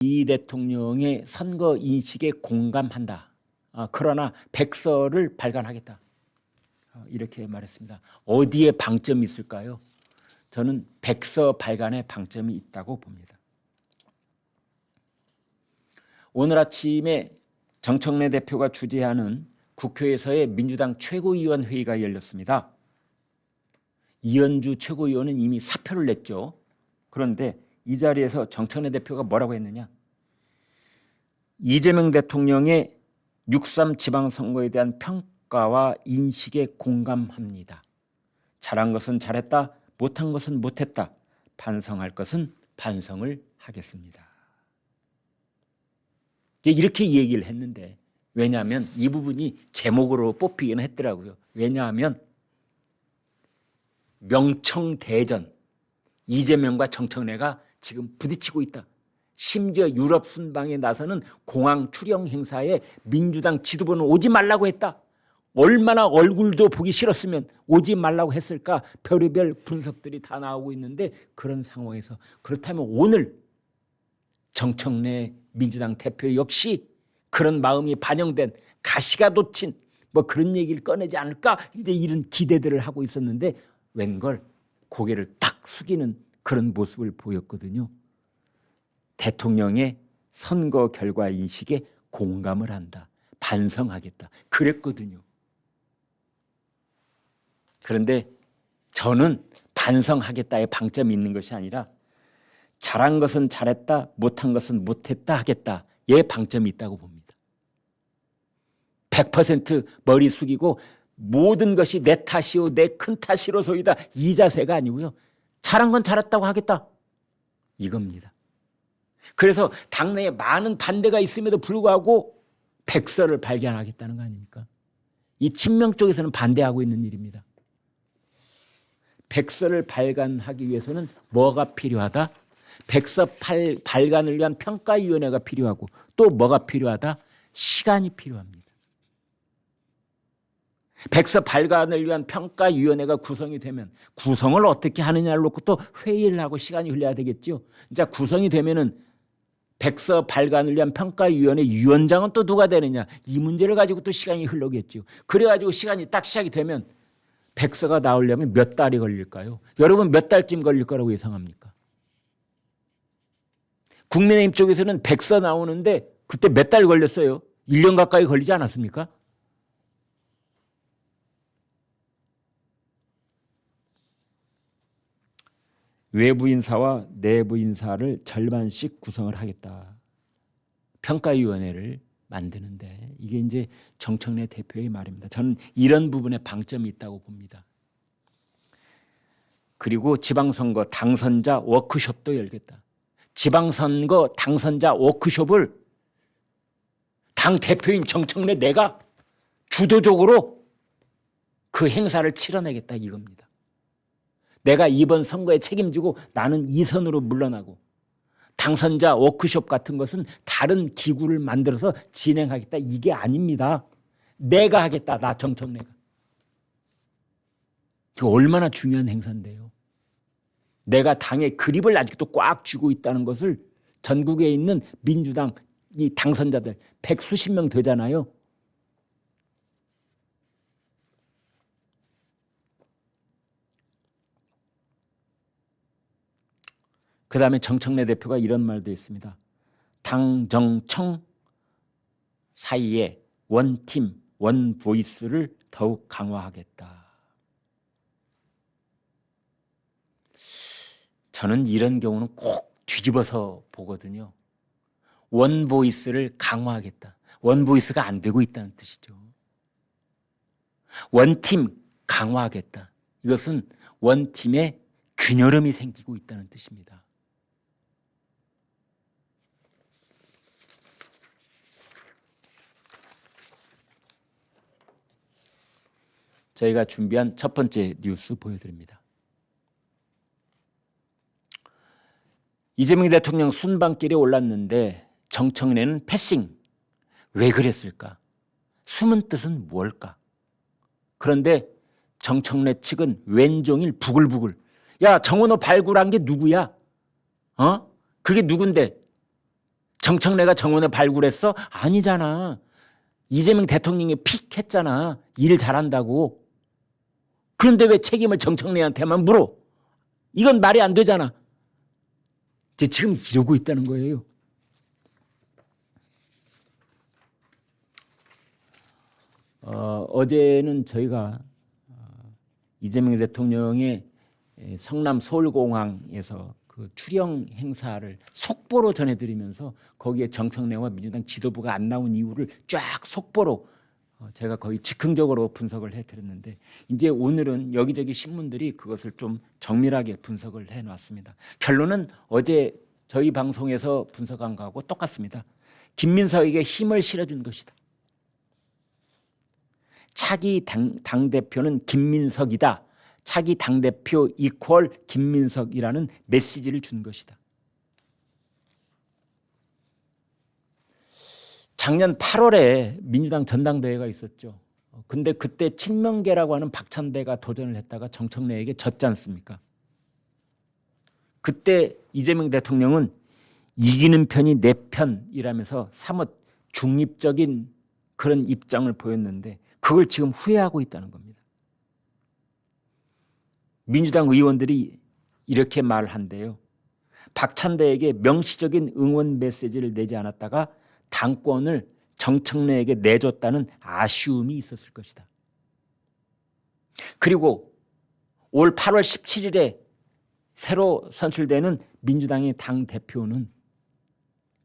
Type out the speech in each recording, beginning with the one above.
이 대통령의 선거 인식에 공감한다. 그러나 백서를 발간하겠다. 이렇게 말했습니다. 어디에 방점이 있을까요? 저는 백서 발간에 방점이 있다고 봅니다. 오늘 아침에 정청래 대표가 주재하는 국회에서의 민주당 최고위원 회의가 열렸습니다. 이현주 최고위원은 이미 사표를 냈죠. 그런데 이 자리에서 정청래 대표가 뭐라고 했느냐? 이재명 대통령의 6.3 지방선거에 대한 평가와 인식에 공감합니다. 잘한 것은 잘했다, 못한 것은 못했다. 반성할 것은 반성을 하겠습니다. 이제 이렇게 얘기를 했는데, 왜냐하면 이 부분이 제목으로 뽑히기는 했더라고요. 왜냐하면 명청대전, 이재명과 정청래가 지금 부딪히고 있다. 심지어 유럽 순방에 나서는 공항 출영 행사에 민주당 지도부는 오지 말라고 했다. 얼마나 얼굴도 보기 싫었으면 오지 말라고 했을까? 별의별 분석들이 다 나오고 있는데, 그런 상황에서 그렇다면 오늘 정청래 민주당 대표 역시 그런 마음이 반영된 가시가 돋친 그런 얘기를 꺼내지 않을까? 이제 이런 기대들을 하고 있었는데 웬걸 고개를 딱 숙이는 그런 모습을 보였거든요. 대통령의 선거 결과 인식에 공감을 한다. 반성하겠다. 그랬거든요. 그런데 저는 반성하겠다에 방점이 있는 것이 아니라 잘한 것은 잘했다, 못한 것은 못했다 하겠다에 방점이 있다고 봅니다. 100% 머리 숙이고 모든 것이 내 탓이오, 내 큰 탓이로소이다, 이 자세가 아니고요. 잘한 건 잘했다고 하겠다, 이겁니다. 그래서 당내에 많은 반대가 있음에도 불구하고 백서를 발견하겠다는 거 아닙니까? 이 친명 쪽에서는 반대하고 있는 일입니다. 백서를 발간하기 위해서는 뭐가 필요하다? 백서 발간을 위한 평가위원회가 필요하고, 또 뭐가 필요하다? 시간이 필요합니다. 백서 발간을 위한 평가위원회가 구성이 되면 구성을 어떻게 하느냐를 놓고 또 회의를 하고 시간이 흘러야 되겠죠. 자, 구성이 되면은 백서 발간을 위한 평가위원회 위원장은 또 누가 되느냐, 이 문제를 가지고 또 시간이 흘러겠죠. 그래가지고 시간이 딱 시작이 되면 백서가 나오려면 몇 달이 걸릴까요? 여러분 몇 달쯤 걸릴 거라고 예상합니까? 국민의힘 쪽에서는 백서 나오는데 그때 몇 달 걸렸어요? 1년 가까이 걸리지 않았습니까? 외부 인사와 내부 인사를 절반씩 구성을 하겠다. 평가위원회를 만드는데, 이게 이제 정청래 대표의 말입니다. 저는 이런 부분에 방점이 있다고 봅니다. 그리고 지방선거 당선자 워크숍도 열겠다. 지방선거 당선자 워크숍을 당 대표인 정청래 내가 주도적으로 그 행사를 치러내겠다, 이겁니다. 내가 이번 선거에 책임지고 나는 이선으로 물러나고, 당선자 워크숍 같은 것은 다른 기구를 만들어서 진행하겠다, 이게 아닙니다. 내가 하겠다, 나 정청래가. 이거 얼마나 중요한 행사인데요. 내가 당의 그립을 아직도 꽉 쥐고 있다는 것을 전국에 있는 민주당 이 당선자들 백수십 명 되잖아요. 그 다음에 정청래 대표가 이런 말도 했습니다. 당정청 사이에 원팀, 원보이스를 더욱 강화하겠다. 저는 이런 경우는 꼭 뒤집어서 보거든요. 원보이스를 강화하겠다. 원보이스가 안 되고 있다는 뜻이죠. 원팀 강화하겠다. 이것은 원팀에 균열음이 생기고 있다는 뜻입니다. 저희가 준비한 첫 번째 뉴스 보여드립니다. 이재명 대통령 순방길에 올랐는데 정청래는 패싱. 왜 그랬을까? 숨은 뜻은 무엇일까? 그런데 정청래 측은 왼종일 부글부글. 야, 정원호 발굴한 게 누구야? 그게 누군데? 정청래가 정원에 발굴했어? 아니잖아. 이재명 대통령이 픽 했잖아. 일 잘한다고. 그런데 왜 책임을 정청래한테만 물어? 이건 말이 안 되잖아. 지금 이러고 있다는 거예요. 어제는 저희가 이재명 대통령의 성남 서울공항에서 그 추령 행사를 속보로 전해드리면서 거기에 정청래와 민주당 지도부가 안 나온 이유를 쫙 속보로 제가 거의 즉흥적으로 분석을 해드렸는데 이제 오늘은 여기저기 신문들이 그것을 좀 정밀하게 분석을 해놨습니다. 결론은 어제 저희 방송에서 분석한 거하고 똑같습니다. 김민석에게 힘을 실어준 것이다. 차기 당대표는 김민석이다. 차기 당대표 이퀄 김민석이라는 메시지를 준 것이다. 작년 8월에 민주당 전당대회가 있었죠. 근데 그때 친명계라고 하는 박찬대가 도전을 했다가 정청래에게 졌지 않습니까? 그때 이재명 대통령은 이기는 편이 내 편이라면서 사뭇 중립적인 그런 입장을 보였는데 그걸 지금 후회하고 있다는 겁니다. 민주당 의원들이 이렇게 말한대요. 박찬대에게 명시적인 응원 메시지를 내지 않았다가 당권을 정청래에게 내줬다는 아쉬움이 있었을 것이다. 그리고 올 8월 17일에 새로 선출되는 민주당의 당대표는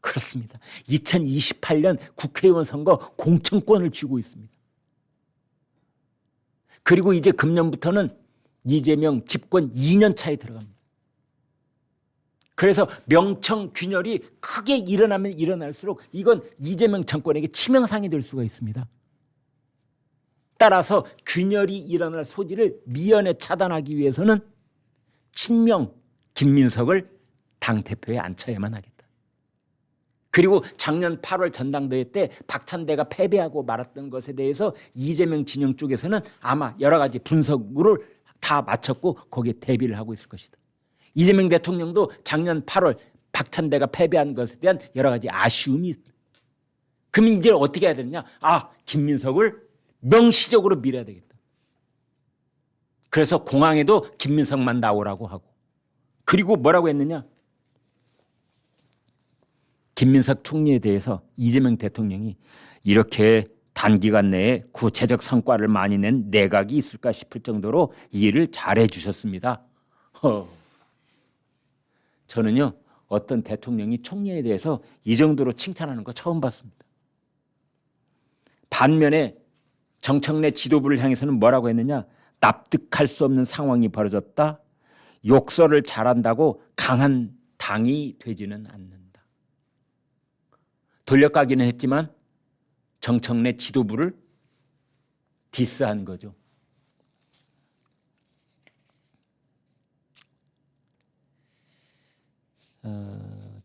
그렇습니다. 2028년 국회의원 선거 공천권을 쥐고 있습니다. 그리고 이제 금년부터는 이재명 집권 2년 차에 들어갑니다. 그래서 명청균열이 크게 일어나면 일어날수록 이건 이재명 정권에게 치명상이 될 수가 있습니다. 따라서 균열이 일어날 소지를 미연에 차단하기 위해서는 친명 김민석을 당대표에 앉혀야만 하겠다. 그리고 작년 8월 전당대회 때 박찬대가 패배하고 말았던 것에 대해서 이재명 진영 쪽에서는 아마 여러 가지 분석을 다 마쳤고 거기에 대비를 하고 있을 것이다. 이재명 대통령도 작년 8월 박찬대가 패배한 것에 대한 여러 가지 아쉬움이 있다. 그럼 이제 어떻게 해야 되느냐? 김민석을 명시적으로 밀어야 되겠다. 그래서 공항에도 김민석만 나오라고 하고 그리고 뭐라고 했느냐? 김민석 총리에 대해서 이재명 대통령이 이렇게 단기간 내에 구체적 성과를 많이 낸 내각이 있을까 싶을 정도로 일을 잘해 주셨습니다. 저는요 어떤 대통령이 총리에 대해서 이 정도로 칭찬하는 거 처음 봤습니다. 반면에 정청래 지도부를 향해서는 뭐라고 했느냐? 납득할 수 없는 상황이 벌어졌다. 욕설을 잘한다고 강한 당이 되지는 않는다. 돌려가기는 했지만 정청래 지도부를 디스한 거죠.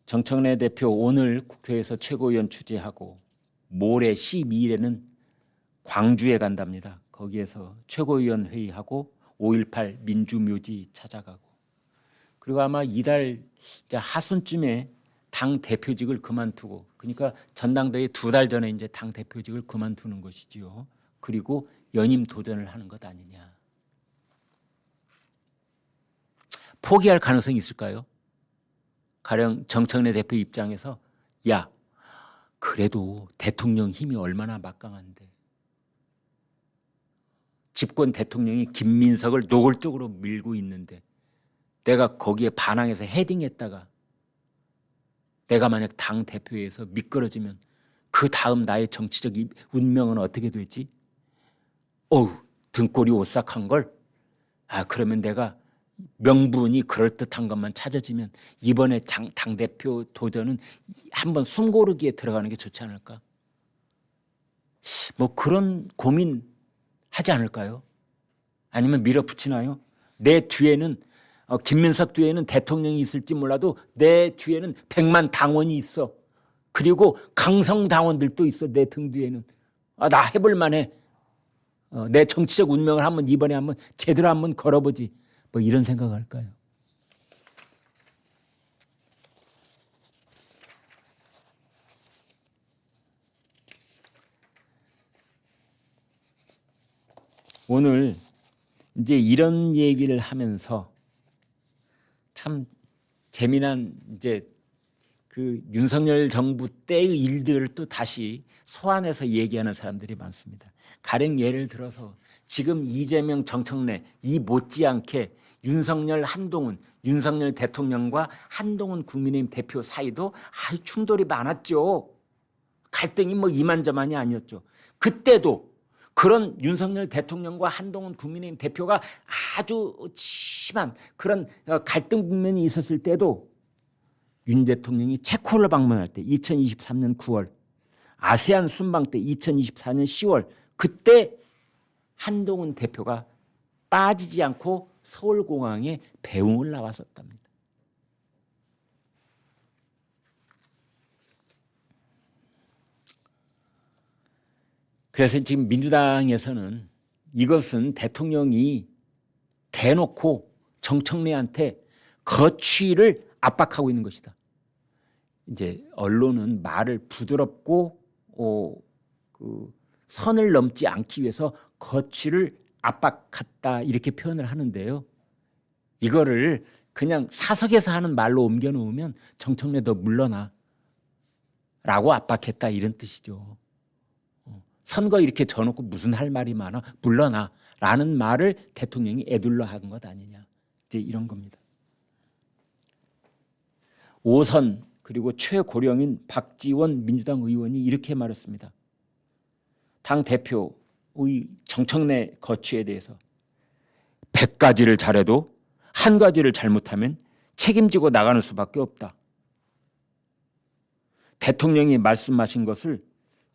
정청래 대표 오늘 국회에서 최고위원 취재하고 모레 12일에는 광주에 간답니다. 거기에서 최고위원 회의하고 5.18 민주묘지 찾아가고 그리고 아마 이달 하순쯤에 당 대표직을 그만두고 그러니까 전당대회 2달 전에 이제 당 대표직을 그만두는 것이지요. 그리고 연임 도전을 하는 것 아니냐. 포기할 가능성이 있을까요? 가령 정청래 대표 입장에서 야 그래도 대통령 힘이 얼마나 막강한데 집권 대통령이 김민석을 노골적으로 밀고 있는데 내가 거기에 반항해서 헤딩했다가 내가 만약 당대표에서 미끄러지면 그 다음 나의 정치적 운명은 어떻게 되지? 등골이 오싹한 걸? 그러면 내가 명분이 그럴듯한 것만 찾아지면 이번에 당대표 도전은 한번 숨고르기에 들어가는 게 좋지 않을까? 뭐 그런 고민 하지 않을까요? 아니면 밀어붙이나요? 내 뒤에는 김민석 뒤에는 대통령이 있을지 몰라도 내 뒤에는 100만 당원이 있어. 그리고 강성 당원들도 있어. 내 등 뒤에는. 나 해볼 만해. 내 정치적 운명을 이번에 한번 제대로 한번 걸어보지. 뭐 이런 생각할까요? 오늘 이제 이런 얘기를 하면서 참 재미난 이제 그 윤석열 정부 때의 일들을 또 다시 소환해서 얘기하는 사람들이 많습니다. 가령 예를 들어서 지금 이재명, 정청래 이 못지않게 윤석열, 한동훈, 윤석열 대통령과 한동훈 국민의힘 대표 사이도 충돌이 많았죠. 갈등이 뭐 이만저만이 아니었죠. 그때도 그런 윤석열 대통령과 한동훈 국민의힘 대표가 아주 심한 그런 갈등 국면이 있었을 때도 윤 대통령이 체코를 방문할 때 2023년 9월, 아세안 순방 때 2024년 10월 그때 한동훈 대표가 빠지지 않고 서울공항에 배웅을 나왔었답니다. 그래서 지금 민주당에서는 이것은 대통령이 대놓고 정청래한테 거취를 압박하고 있는 것이다. 이제 언론은 말을 부드럽고 선을 넘지 않기 위해서 거취를 압박했다 이렇게 표현을 하는데요. 이거를 그냥 사석에서 하는 말로 옮겨 놓으면 정청래 너 물러나 라고 압박했다 이런 뜻이죠. 선거 이렇게 져놓고 무슨 할 말이 많아 물러나 라는 말을 대통령이 애둘러 한 것 아니냐 이제 이런 겁니다. 5선 그리고 최고령인 박지원 민주당 의원이 이렇게 말했습니다. 당 대표의 정청래 거취에 대해서 100가지를 잘해도 한 가지를 잘못하면 책임지고 나가는 수밖에 없다. 대통령이 말씀하신 것을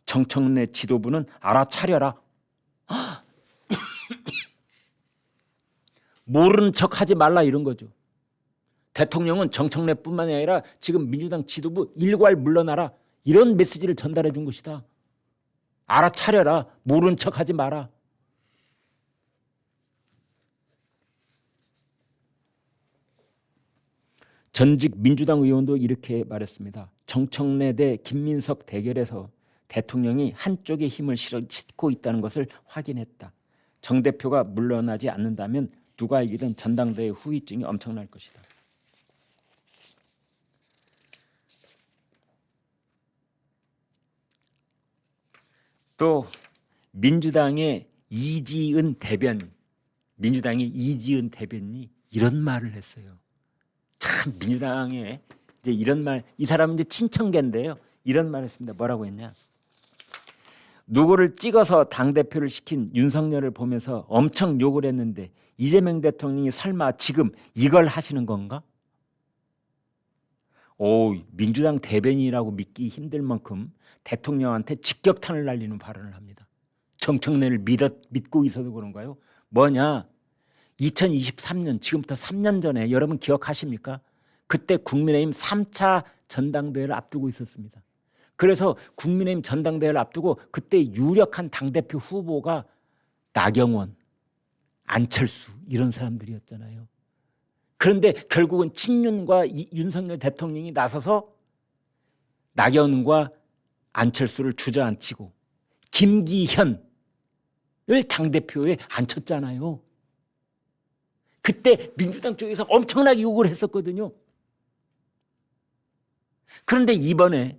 정청래 지도부는 알아차려라. 모르는 척하지 말라 이런 거죠. 대통령은 정청래뿐만 아니라 지금 민주당 지도부 일괄 물러나라 이런 메시지를 전달해 준 것이다. 알아차려라. 모르는 척하지 마라. 전직 민주당 의원도 이렇게 말했습니다. 정청래 대 김민석 대결에서 대통령이 한쪽의 힘을 싣고 있다는 것을 확인했다. 정 대표가 물러나지 않는다면 누가 이기든 전당대회 후유증이 엄청날 것이다. 또 민주당의 이지은 대변, 민주당의 이지은 대변인이 이런 말을 했어요. 참 민주당에 이제 이런 말, 이 사람은 이제 친청계인데요. 이런 말을 했습니다. 뭐라고 했냐? 누구를 찍어서 당대표를 시킨 윤석열을 보면서 엄청 욕을 했는데 이재명 대통령이 설마 지금 이걸 하시는 건가? 민주당 대변인이라고 믿기 힘들 만큼 대통령한테 직격탄을 날리는 발언을 합니다. 정청래를 믿고 있어도 그런가요? 뭐냐? 2023년 지금부터 3년 전에 여러분 기억하십니까? 그때 국민의힘 3차 전당대회를 앞두고 있었습니다. 그래서 국민의힘 전당대회를 앞두고 그때 유력한 당대표 후보가 나경원, 안철수 이런 사람들이었잖아요. 그런데 결국은 친윤과 윤석열 대통령이 나서서 나경원과 안철수를 주저앉히고 김기현을 당대표에 앉혔잖아요. 그때 민주당 쪽에서 엄청나게 욕을 했었거든요. 그런데 이번에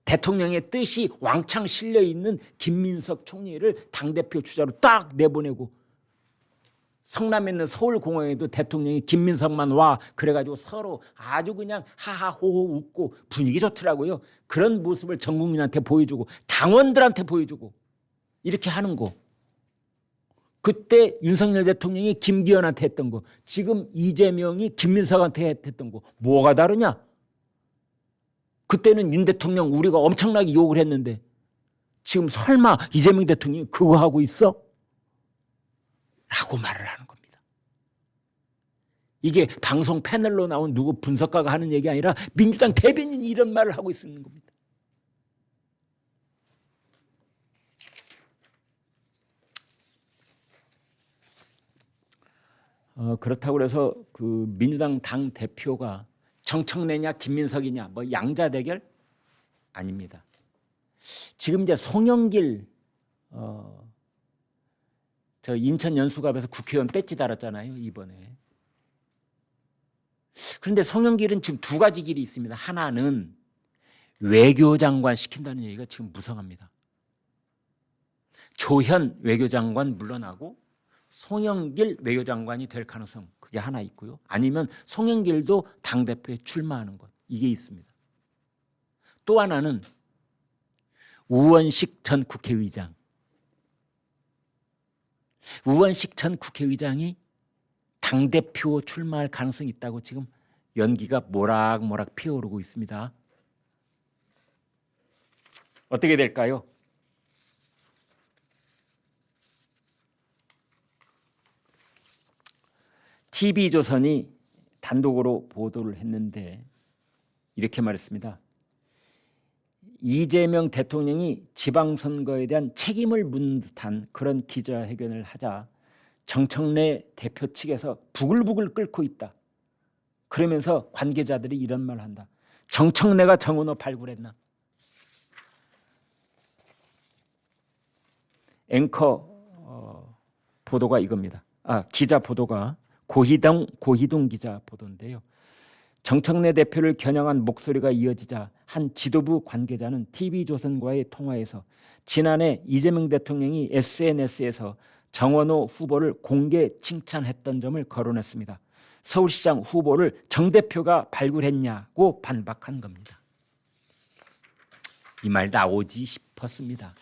대통령의 뜻이 왕창 실려있는 김민석 총리를 당대표 주자로 딱 내보내고 성남에 있는 서울공항에도 대통령이 김민석만 와 그래가지고 서로 아주 그냥 하하호호 웃고 분위기 좋더라고요. 그런 모습을 전 국민한테 보여주고 당원들한테 보여주고 이렇게 하는 거. 그때 윤석열 대통령이 김기현한테 했던 거, 지금 이재명이 김민석한테 했던 거 뭐가 다르냐? 그때는 윤 대통령 우리가 엄청나게 욕을 했는데 지금 설마 이재명 대통령이 그거 하고 있어? 라고 말을 하는 겁니다. 이게 방송 패널로 나온 누구 분석가가 하는 얘기 아니라 민주당 대변인이 이런 말을 하고 있는 겁니다. 그렇다고 해서 그 민주당 당 대표가 정청래냐 김민석이냐 뭐 양자 대결 아닙니다. 지금 이제 송영길 저 인천 연수갑에서 국회의원 배지 달았잖아요, 이번에. 그런데 송영길은 지금 두 가지 길이 있습니다. 하나는 외교장관 시킨다는 얘기가 지금 무성합니다. 조현 외교장관 물러나고 송영길 외교장관이 될 가능성, 그게 하나 있고요. 아니면 송영길도 당대표에 출마하는 것, 이게 있습니다. 또 하나는 우원식 전 국회의장. 우원식 전 국회의장이 당대표 출마할 가능성이 있다고 지금 연기가 모락모락 피어오르고 있습니다. 어떻게 될까요? TV조선이 단독으로 보도를 했는데 이렇게 말했습니다. 이재명 대통령이 지방선거에 대한 책임을 묻는 듯한 그런 기자회견을 하자 정청래 대표 측에서 부글부글 끓고 있다. 그러면서 관계자들이 이런 말을 한다. 정청래가 정은호 발굴했나? 앵커 보도가 이겁니다. 기자 보도가 고희동 기자 보도인데요. 정청래 대표를 겨냥한 목소리가 이어지자 한 지도부 관계자는 TV조선과의 통화에서 지난해 이재명 대통령이 SNS에서 정원호 후보를 공개 칭찬했던 점을 거론했습니다. 서울시장 후보를 정 대표가 발굴했냐고 반박한 겁니다. 이 말 나오지 싶었습니다.